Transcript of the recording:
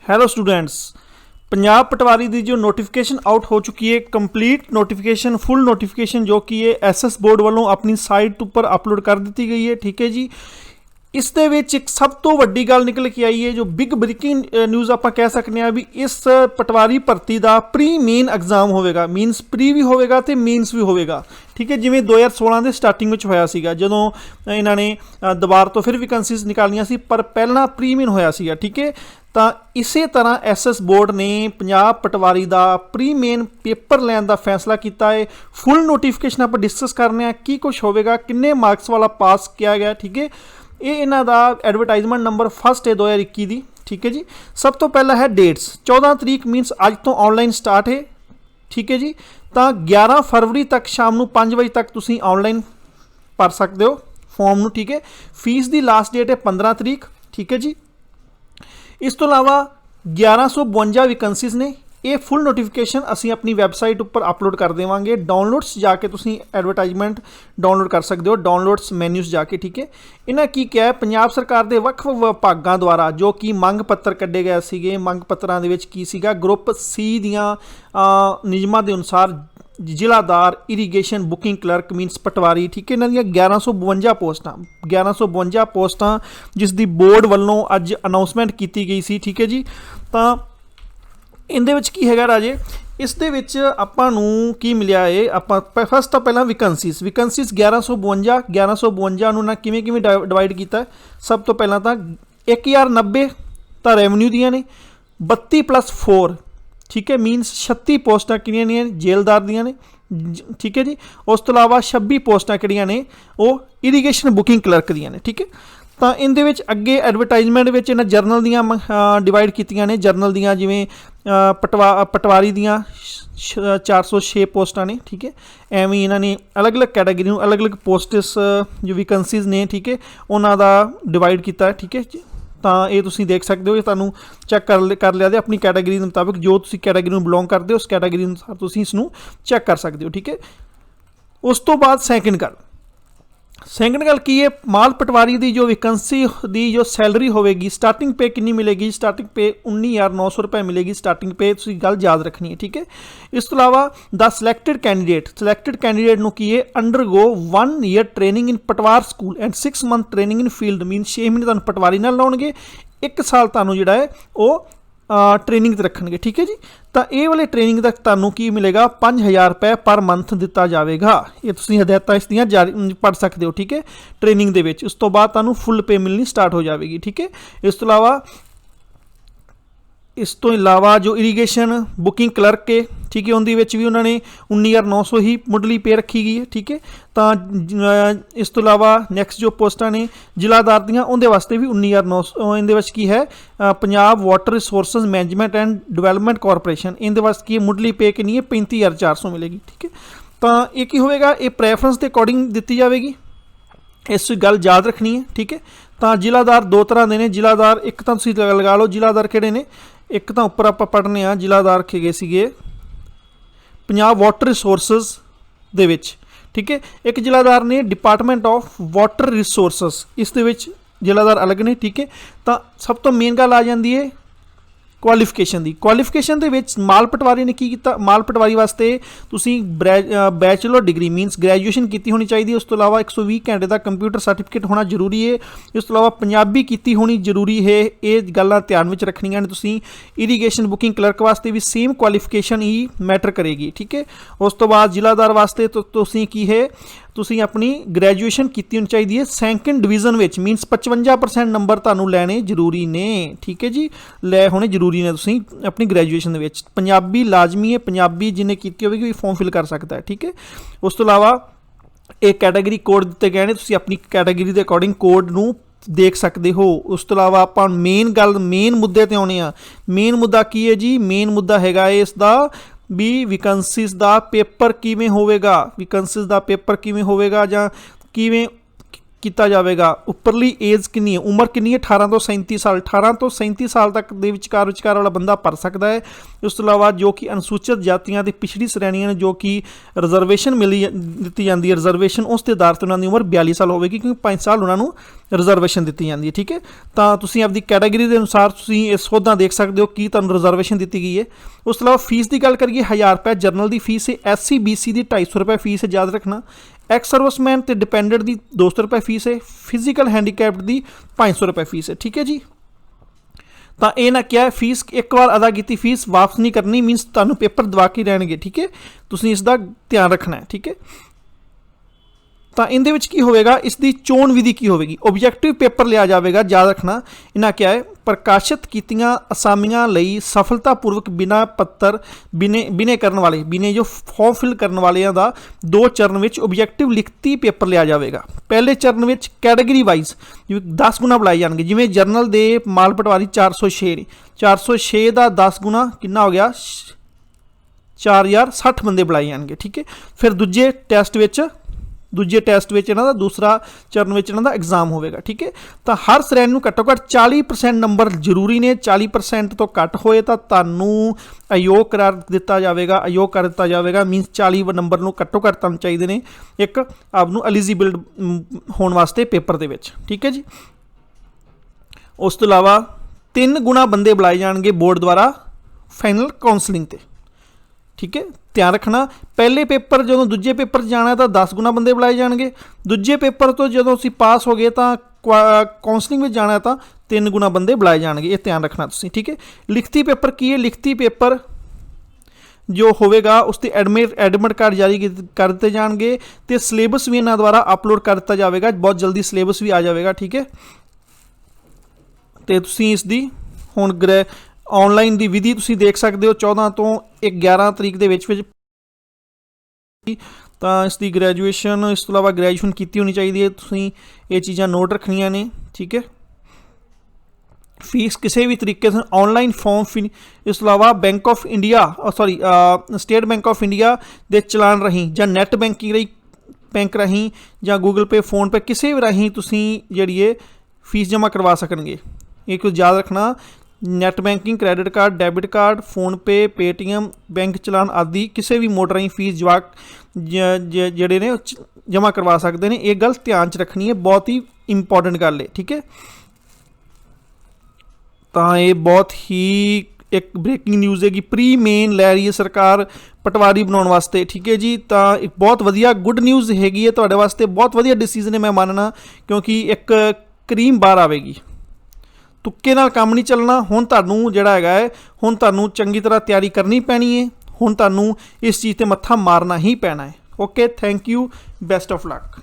Hello students, Punjab पटवारी की जो notification out हो चुकी है, कंप्लीट नोटिफिकेशन फुल नोटिफिकेशन जो कि है एसएस बोर्ड वालों अपनी साइट उपर अपलोड कर दी गई है। ठीक है जी। इस दे विच एक सब तो वड्डी गल निकल के आई है, जो बिग ब्रेकिंग न्यूज़ आप कह सकते हैं भी इस पटवारी भर्ती का प्री मेन एग्जाम होगा, मीनस प्री भी होगा तो मेनस भी होगा। ठीक है, जिमें 2016 के स्टार्टिंग में होया सीगा जदों इन्होंने दोबारा तो फिर वैकेंसीज निकालियां सी, पर पहला प्री मेन होया सीगा। ठीक है, तो इस तरह एसएस बोर्ड ने पंजाब पटवारी का प्री मेन पेपर लैन का फैसला किया है। फुल नोटिफिकेशन आप डिस्कस करने की कुछ होगा, किन्ने मार्क्स वाला पास किया गया। ठीक है, ये इन्हों का एडवरटाइजमेंट नंबर फर्स्ट है 2021 की। ठीक है जी। सब तो पहला है डेट्स 14 तरीक मीनस अज तो ऑनलाइन स्टार्ट है। ठीक है जी, तो 11 फरवरी तक शाम को 5 बजे तक तुम ऑनलाइन भर सकते हो फॉर्म में। ठीक है, फीस की लास्ट डेट है 15 तरीक। ठीक है जी। इस तो अलावा 1152 वैकेंसीज ने, ये फुल नोटिफिकेशन असी अपनी वैबसाइट पर अपलोड कर देवांगे। डाउनलोड्स जाके तुम एडवरटाइजमेंट डाउनलोड कर सकते हो, डाउनलोड्स मैन्यूज़ जाके। ठीक है, इन्हें की क्या है, पंजाब सरकार के वक् विभागों द्वारा जो कि मंग पत्र कड्डे गए थे, मंग पत्रों की सीगा ग्रुप सी दियाँ नियमों के अनुसार जिलादार इरीगेशन बुकिंग क्लर्क मीनस पटवारी। ठीक है, इन्हों 1152 पोस्टां 1152 पोस्टां जिसकी बोर्ड वालों अज अनाउंसमेंट की गई सी। ठीक है जी। तो इहदे विच की हैगा राजे, इस दे विच आपां नूं की मिलिया है, आपां फस्ट तो पहला वैकेंसीज 1152 नूं ना किवें किवें डिवाइड किया। सब तो पहला तो 1090 तो रेवन्यू दियां ने, 32+4 ठीक है मीनस 36 पोस्टां किहड़ियां ने जेलदार दियां ने। ठीक है जी। उस तो अलावा 26 पोस्टां किहड़ियां ने वो इरीगेशन बुकिंग क्लर्क दियां ने। ठीक है, तो इहदे विच अगे एडवरटाइजमेंट विच इन्हां जरनल दियां डिवाइड कीतियां ने। जरनल दियां जिवें पटवारी दियां 406 पोस्टां ने। ठीक है, एवें इन्होंने अलग अलग कैटेगरी में अलग अलग पोस्टस जो वैकेंसीज ने, ठीक है, उन्हां दा डिवाइड किया। ठीक है, तो ये तुसीं देख सकते हो, तुहानूं चैक कर लिया अपनी कैटेगरी के मुताबिक, जो तुसीं कैटेगरी में बिलोंग करते हो उस कैटेगरी अनुसार तुसीं इसनूं चैक कर सकते हो। ठीक है, उस तो बाद सैकेंड गल की है, माल पटवारी की जो वैकेंसी की जो सैलरी होगी, स्टार्टिंग पे कितनी मिलेगी, स्टार्टिंग पे 19,900 रुपए मिलेगी स्टार्टिंग पे, तुसीं गल याद रखनी है। ठीक है, इस तो अलावा द सिलेक्टेड कैंडीडेट नूं की है अंडरगो 1 ईयर ट्रेनिंग इन पटवार school and 6 month training in field mean 6 महीने तुहानूं पटवारी नाल लाउणगे, 1 साल तुहानूं जिहड़ा है वो ट्रेनिंग रखणगे। ठीक है जी। तो ये वाले ट्रेनिंग तक तुहानूं की मिलेगा 5,000 रुपए पर मंथ दिता जाएगा। ये तुसीं हदायतां इस दियां जारी पढ़ सकते हो। ठीक है, ट्रेनिंग दे विच उस तो बाद तुहानूं फुल पे मिलनी स्टार्ट हो जाएगी। ठीक है, इस तो इलावा जो इरीगेशन बुकिंग क्लर्क है, ठीक है, उन्हें भी उन्होंने 19,900 ही मुढ़ली पे रखी गई है। ठीक है, तो इस तो इलावा नैक्सट जो पोस्टां ने जिलादार दियां उनके वास्ते भी 19,900। इहदे विच की है Punjab water resources management and development corporation, इहदे वास्ते की मुढ़ली पे कितनी है 35,400 मिलेगी। ठीक है, तो ये की होगा, ये प्रैफरेंस के अकॉर्डिंग दी जाएगी, इस गल याद रखनी है। ठीक है, तो जिलादार 2 तरह के ने, जिलादार एक तो तुसीं लगा लो जिलादार किहड़े ने, एक तो उपर आप पढ़ने आ जिलादार गए सीगे पंजाब वाटर रिसोर्सिस दे विच। ठीक है, एक जिलादार ने डिपार्टमेंट ऑफ वाटर रिसोर्सिस, इस दे विच जिलादार अलग ने। ठीक है, तो सब तो मेन गल आ जाती है क्वालिफिकेशन की। क्वालिफिकेशन के विच माल पटवारी ने की किया, माल पटवारी वास्ते तुसीं बैचलर डिग्री मीनस ग्रैजुएशन की होनी चाहिए। उस तो अलावा 120 घंटे का कंप्यूटर सर्टिफिकेट होना जरूरी है। इस तो अलावा पंजाबी की होनी जरूरी है। ये गल्लां ध्यान में रखनियां ने तुसीं। इरीगेशन बुकिंग क्लर्क वास्ते भी सेम क्वालिफिकेशन ही मैटर करेगी। ठीक है, उस तो बाद जिलादार वास्ते तो तुसीं की है, तुसीं अपनी ग्रैजुएशन की होनी चाहिए सैकेंड डिवीजन विच मीनस 55% नंबर तुहानूं लैने जरूरी ने। ठीक है जी, लै होने जरूरी ने तुसीं अपनी ग्रैजुएशन विच। पंजाबी लाजमी है, पंजाबी जिन्हें की होगी फॉर्म फिल कर सकता है। ठीक है, उस तो अलावा एक कैटेगरी कोड दिते गए हैं, तुसीं अपनी कैटेगरी के अकॉर्डिंग कोड नूं देख सकते हो। उस तो अलावा आप मेन मुद्दे ते आउणे आ। मेन मुद्दा की है जी, मेन मुद्दा हैगा इसका भी वैकेंसीज का पेपर किवें होवेगा, वैकेंसीज का पेपर किवें होवेगा जां किवें ਕੀਤਾ ਜਾਵੇਗਾ। ਉੱਪਰਲੀ ਏਜ ਕਿੰਨੀ ਹੈ, ਉਮਰ ਕਿੰਨੀ ਹੈ, 18 ਤੋਂ 37 ਸਾਲ। 18 ਤੋਂ 37 ਸਾਲ ਤੱਕ ਦੇ ਵਿਚਕਾਰ ਵਾਲਾ ਬੰਦਾ ਭਰ ਸਕਦਾ ਹੈ। ਉਸ ਤੋਂ ਇਲਾਵਾ ਜੋ ਕਿ ਅਨੁਸੂਚਿਤ ਜਾਤੀਆਂ ਤੇ ਪਿਛੜੀ ਸ਼੍ਰੇਣੀਆਂ ਨੇ, ਜੋ ਕਿ ਰਿਜ਼ਰਵੇਸ਼ਨ ਦਿੱਤੀ ਜਾਂਦੀ ਹੈ, ਰਿਜ਼ਰਵੇਸ਼ਨ ਉਸ ਦੇ ਆਧਾਰ 'ਤੇ ਉਹਨਾਂ ਦੀ ਉਮਰ 42 ਸਾਲ ਹੋਵੇਗੀ, ਕਿਉਂਕਿ 5 ਸਾਲ ਉਹਨਾਂ ਨੂੰ ਰਿਜ਼ਰਵੇਸ਼ਨ ਦਿੱਤੀ ਜਾਂਦੀ ਹੈ। ਠੀਕ ਹੈ, ਤਾਂ ਤੁਸੀਂ ਆਪਦੀ ਕੈਟਾਗਰੀ ਦੇ ਅਨੁਸਾਰ ਤੁਸੀਂ ਇਹ ਸੋਧਾਂ ਦੇਖ ਸਕਦੇ ਹੋ ਕਿ ਤੁਹਾਨੂੰ ਰਿਜ਼ਰਵੇਸ਼ਨ ਦਿੱਤੀ ਗਈ ਹੈ। ਉਸ ਤੋਂ ਇਲਾਵਾ ਫੀਸ ਦੀ ਗੱਲ ਕਰੀਏ, 1000 ਰੁਪਏ ਜਰਨਲ ਦੀ ਫੀਸ ਹੈ, SC BC ਦੀ 250 ਰੁਪਏ ਫੀਸ ਹੈ, ਯਾਦ ਰੱਖਣਾ। ਐਕਸ ਸਰਵਿਸਮੈਨ ਤੇ ਡਿਪੈਂਡੈਂਟ ਦੀ 200 ਰੁਪਏ ਫੀਸ ਹੈ, ਫਿਜ਼ੀਕਲ ਹੈਂਡੀਕੈਪਡ ਦੀ 500 ਰੁਪਏ ਫੀਸ ਹੈ। ਠੀਕ ਹੈ ਜੀ, ਤਾਂ ਇਹ ਨਾ ਕਿਹਾ ਫੀਸ ਇੱਕ ਵਾਰ ਅਦਾ ਕੀਤੀ ਫੀਸ ਵਾਪਸ ਨਹੀਂ ਕਰਨੀ, ਮੀਨਸ ਤੁਹਾਨੂੰ ਪੇਪਰ ਦਵਾ ਕੇ ਰਹਿਣਗੇ। ਠੀਕ ਹੈ, ਤੁਸੀਂ ਇਸ ਦਾ ਧਿਆਨ ਰੱਖਣਾ ਹੈ। ਠੀਕ ਹੈ, ਤਾਂ ਇਹਦੇ ਵਿੱਚ ਕੀ ਹੋਵੇਗਾ, ਇਸ ਦੀ ਚੋਣ ਵਿਧੀ ਕੀ ਹੋਵੇਗੀ, ਓਬਜੈਕਟਿਵ ਪੇਪਰ ਲਿਆ ਜਾਵੇਗਾ। ਯਾਦ ਰੱਖਣਾ ਇਹਨਾਂ ਕਿਹਾ ਹੈ, ਪ੍ਰਕਾਸ਼ਿਤ ਕੀਤੀਆਂ ਅਸਾਮੀਆਂ ਲਈ ਸਫਲਤਾਪੂਰਵਕ ਬਿਨਾ ਪੱਤਰ ਬਿਨੇ ਕਰਨ ਵਾਲੇ ਜੋ ਫਾਰਮ ਫਿਲ ਕਰਨ ਵਾਲਿਆਂ ਦਾ 2 ਚਰਨ ਵਿੱਚ ਓਬਜੈਕਟਿਵ ਲਿਖਤੀ ਪੇਪਰ ਲਿਆ ਜਾਵੇਗਾ। ਪਹਿਲੇ ਚਰਨ ਵਿੱਚ ਕੈਟਾਗਰੀ ਵਾਈਜ਼ 10 ਗੁਣਾ ਬੁਲਾਏ ਜਾਣਗੇ। ਜਿਵੇਂ ਜਰਨਲ ਦੇ ਮਾਲ ਪਟਵਾਰੀ 406 ਨੇ, 406 ਦਾ 10 ਗੁਣਾ ਕਿੰਨਾ ਹੋ ਗਿਆ, 4060 ਬੰਦੇ ਬੁਲਾਏ ਜਾਣਗੇ। ਠੀਕ ਹੈ, ਫਿਰ ਦੂਜੇ ਟੈਸਟ ਵਿੱਚ ਇਹਨਾਂ ਦਾ ਦੂਸਰਾ ਚਰਨ ਵਿੱਚ ਇਹਨਾਂ ਦਾ ਐਗਜ਼ਾਮ ਹੋਵੇਗਾ। ਠੀਕ ਹੈ, ਤਾਂ ਹਰ ਸ਼੍ਰੇਣੀ ਨੂੰ ਘੱਟੋ ਘੱਟ 40% ਨੰਬਰ ਜ਼ਰੂਰੀ ਨੇ। 40% ਤੋਂ ਘੱਟ ਹੋਏ ਤਾਂ ਤੁਹਾਨੂੰ ਅਯੋਗ ਕਰਾਰ ਦਿੱਤਾ ਜਾਵੇਗਾ, ਅਯੋਗ ਕਰ ਦਿੱਤਾ ਜਾਵੇਗਾ। ਮੀਨਸ 40 ਨੰਬਰ ਨੂੰ ਘੱਟੋ ਘੱਟ ਤੁਹਾਨੂੰ ਚਾਹੀਦੇ ਨੇ ਇੱਕ ਆਪ ਨੂੰ ਐਲੀਜੀਬਲ ਹੋਣ ਵਾਸਤੇ ਪੇਪਰ ਦੇ ਵਿੱਚ। ਠੀਕ ਹੈ ਜੀ, ਉਸ ਤੋਂ ਇਲਾਵਾ 3 ਗੁਣਾ ਬੰਦੇ ਬੁਲਾਏ ਜਾਣਗੇ ਬੋਰਡ ਦੁਆਰਾ ਫਾਈਨਲ ਕਾਉਂਸਲਿੰਗ 'ਤੇ। ਠੀਕ ਹੈ, ਧਿਆਨ ਰੱਖਣਾ, ਪਹਿਲੇ ਪੇਪਰ ਜਦੋਂ ਦੂਜੇ ਪੇਪਰ 'ਚ ਜਾਣਾ ਤਾਂ 10 ਗੁਣਾ ਬੰਦੇ ਬੁਲਾਏ ਜਾਣਗੇ। ਦੂਜੇ ਪੇਪਰ ਤੋਂ ਜਦੋਂ ਅਸੀਂ ਪਾਸ ਹੋ ਗਏ ਤਾਂ ਕਾਉਂਸਲਿੰਗ ਵਿੱਚ ਜਾਣਾ ਤਾਂ 3 ਗੁਣਾ ਬੰਦੇ ਬੁਲਾਏ ਜਾਣਗੇ। ਇਹ ਧਿਆਨ ਰੱਖਣਾ ਤੁਸੀਂ। ਠੀਕ ਹੈ, ਲਿਖਤੀ ਪੇਪਰ ਕੀ ਹੈ, ਲਿਖਤੀ ਪੇਪਰ ਜੋ ਹੋਵੇਗਾ ਉਸ 'ਤੇ ਐਡਮਿਟ ਕਾਰਡ ਜਾਰੀ ਕਰ ਦਿੱਤੇ ਜਾਣਗੇ ਅਤੇ ਸਿਲੇਬਸ ਵੀ ਇਹਨਾਂ ਦੁਆਰਾ ਅਪਲੋਡ ਕਰ ਦਿੱਤਾ ਜਾਵੇਗਾ। ਬਹੁਤ ਜਲਦੀ ਸਿਲੇਬਸ ਵੀ ਆ ਜਾਵੇਗਾ। ਠੀਕ ਹੈ, ਅਤੇ ਤੁਸੀਂ ਇਸ ਦੀ ਹੁਣ ਆਨਲਾਈਨ ਦੀ ਵਿਧੀ ਤੁਸੀਂ ਦੇਖ ਸਕਦੇ ਹੋ 14 ਤੋਂ 11 ਤਰੀਕ ਦੇ ਵਿੱਚ ਤਾਂ ਇਸ ਦੀ ਗ੍ਰੈਜੂਏਸ਼ਨ, ਇਸ ਤੋਂ ਇਲਾਵਾ ਗ੍ਰੈਜੂਏਸ਼ਨ ਕੀਤੀ ਹੋਣੀ ਚਾਹੀਦੀ ਹੈ। ਤੁਸੀਂ ਇਹ ਚੀਜ਼ਾਂ ਨੋਟ ਰੱਖਣੀਆਂ ਨੇ। ਠੀਕ ਹੈ, ਫੀਸ ਕਿਸੇ ਵੀ ਤਰੀਕੇ ਨਾਲ ਆਨਲਾਈਨ ਫਾਰਮ ਇਸ ਤੋਂ ਇਲਾਵਾ bank of India state bank of India ਦੇ ਚਲਾਨ ਰਾਹੀਂ ਜਾਂ ਨੈੱਟ ਬੈਂਕ ਰਾਹੀਂ ਜਾਂ ਗੂਗਲ ਪੇ, ਫੋਨਪੇ ਕਿਸੇ ਵੀ ਰਾਹੀਂ ਤੁਸੀਂ ਜਿਹੜੀ ਇਹ ਫੀਸ ਜਮ੍ਹਾਂ ਕਰਵਾ ਸਕਣਗੇ। ਇਹ ਕੁਝ ਯਾਦ ਰੱਖਣਾ, net banking, credit card, debit card, PhonePe, Paytm, bank challan ਆਦਿ ਕਿਸੇ ਵੀ ਮੋਡ ਰਾਹੀਂ ਫੀਸ ਜਵਾਕ ਜਿਹੜੇ ਨੇ ਜਮ੍ਹਾਂ ਕਰਵਾ ਸਕਦੇ ਨੇ। ਇਹ ਗੱਲ ਧਿਆਨ 'ਚ ਰੱਖਣੀ ਹੈ, ਬਹੁਤ ਹੀ ਇੰਪੋਰਟੈਂਟ ਗੱਲ ਹੈ। ਠੀਕ ਹੈ, ਤਾਂ ਇਹ ਬਹੁਤ ਹੀ ਇੱਕ ਬ੍ਰੇਕਿੰਗ ਨਿਊਜ਼ ਹੈ ਕਿ ਪ੍ਰੀ ਮੇਨ ਲੈ ਰਹੀ ਹੈ ਸਰਕਾਰ ਪਟਵਾਰੀ ਬਣਾਉਣ ਵਾਸਤੇ। ਠੀਕ ਹੈ ਜੀ, ਤਾਂ ਇੱਕ ਬਹੁਤ ਵਧੀਆ ਗੁੱਡ ਨਿਊਜ਼ ਹੈਗੀ ਹੈ ਤੁਹਾਡੇ ਵਾਸਤੇ, ਬਹੁਤ ਵਧੀਆ ਡਿਸੀਜ਼ਨ ਹੈ ਮੈਂ ਮੰਨਣਾ, ਕਿਉਂਕਿ ਇੱਕ ਕਰੀਮ ਬਾਹਰ ਆਵੇਗੀ। ਤੁੱਕੇ ਨਾਲ ਕੰਮ ਨਹੀਂ ਚੱਲਣਾ। ਹੁਣ ਤੁਹਾਨੂੰ ਜਿਹੜਾ ਹੈਗਾ ਹੈ, ਹੁਣ ਤੁਹਾਨੂੰ ਚੰਗੀ ਤਰ੍ਹਾਂ ਤਿਆਰੀ ਕਰਨੀ ਪੈਣੀ ਹੈ। ਹੁਣ ਤੁਹਾਨੂੰ ਇਸ ਚੀਜ਼ 'ਤੇ ਮੱਥਾ ਮਾਰਨਾ ਹੀ ਪੈਣਾ ਹੈ। Okay, thank you, best of luck.